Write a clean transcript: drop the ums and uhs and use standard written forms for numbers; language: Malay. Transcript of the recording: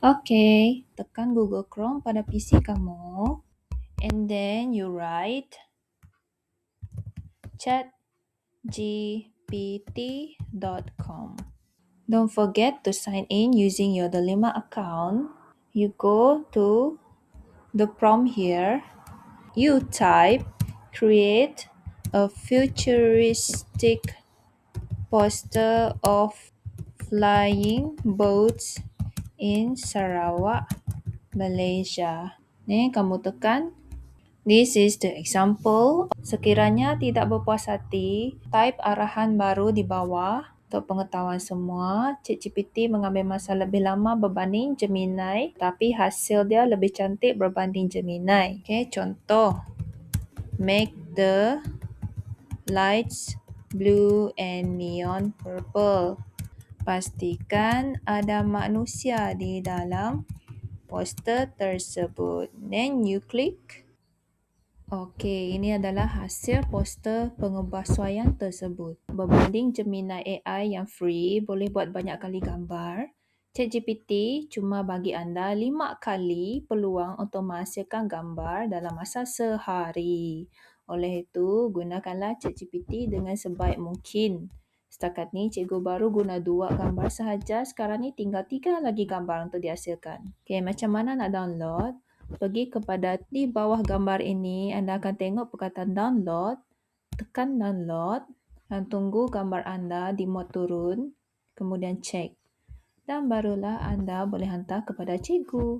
Okay, tekan Google Chrome pada PC kamu and then you write chatgpt.com. Don't forget to sign in using your Delima account. You go to the prompt here. You type create a futuristic poster of flying boats in Sarawak, Malaysia. Ni kamu tekan. This is the example. Sekiranya tidak berpuas hati, type arahan baru di bawah. Untuk pengetahuan semua, ChatGPT mengambil masa lebih lama berbanding Gemini, tapi hasil dia lebih cantik berbanding Gemini. Okay, contoh. Make the lights blue and neon purple. Pastikan ada manusia di dalam poster tersebut. Then you click. Okey, ini adalah hasil poster pengebahsuaian tersebut. Berbanding Gemini AI yang free, boleh buat banyak kali gambar, ChatGPT cuma bagi anda 5 kali peluang untuk menghasilkan gambar dalam masa sehari. Oleh itu, gunakanlah ChatGPT dengan sebaik mungkin. Setakat ni, cikgu baru guna 2 gambar sahaja. Sekarang ni tinggal 3 lagi gambar untuk dihasilkan. Okey, macam mana nak download? Pergi kepada di bawah gambar ini, anda akan tengok perkataan download. Tekan download dan tunggu gambar anda di mod turun, kemudian cek. Dan barulah anda boleh hantar kepada cikgu.